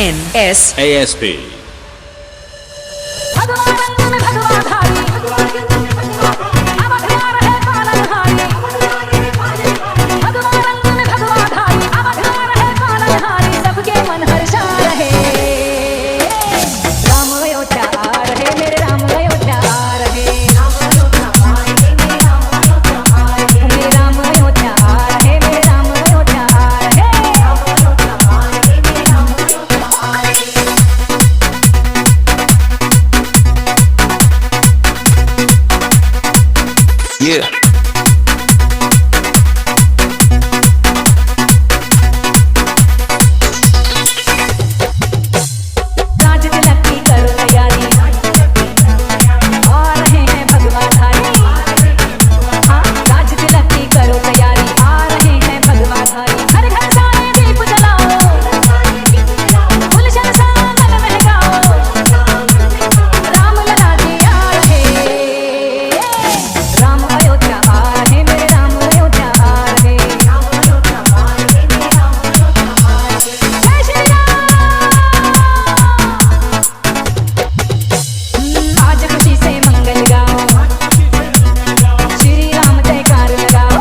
NSASP Yeah. Raj Tilak की करो तैयारी आ रहे हैं भगवाधारी। हाँ, राज तिलक की करो तैयारी आ रहे हैं भगवाधारी। घर घर सारे दीप जलाओ, गुलशन सा मन महकाओ। राम लला जी आ रहे, राम अयोध्या आ रहे, मेरे राम अयोध्या आ रहे। जय श्री राम। आज खुशी से मंगल गाओ, श्री राम जयकार लगाओ।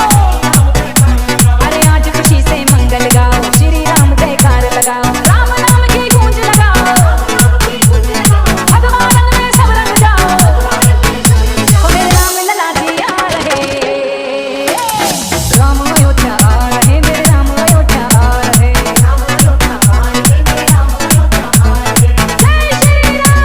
अरे आज खुशी से मंगल गाओ, श्री राम जयकार लगाओ। राम नाम की गूंज लगाओ, भगवान में सब रंग जाओ। ओ मेरे राम लला जी आ रहे, राम अयोध्या आ रहे, मेरे राम अयोध्या आ रहे। जय श्री राम।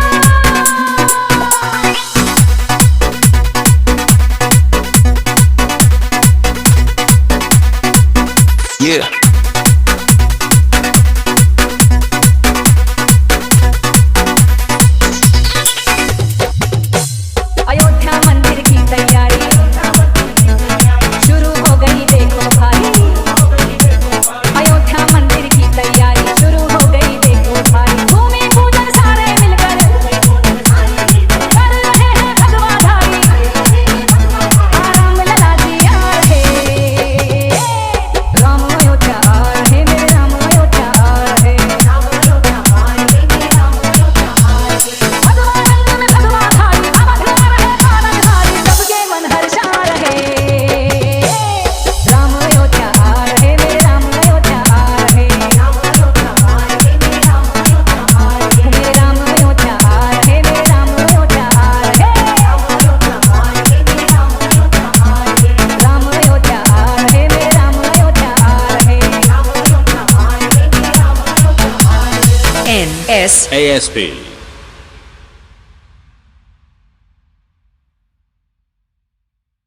Yeah. अयोध्या मंदिर की तैयारी शुरू हो गई, देखो भाई। अयोध्या मंदिर की तैयारी शुरू हो गई, देखो भाई। भूमि पूजन सारे मिलकर कर रहे हैं भगवाधारी। राम लला जी आ रहे, राम अयोध्या आ रहे, मेरे राम अयोध्या आ रहे। भगवान में भगवाधारी, अवध आ रहे पालनहारी, सबके मन हर्षा रहे। राम अयोध्या आ रहे, मेरे राम अयोध्या आ रहे। मेरे राम अयोध्या आ रहे, मेरे राम अयोध्या आ रहे। राम अयोध्या आ रहे, मेरे राम अयोध्या आ रहे। NSASP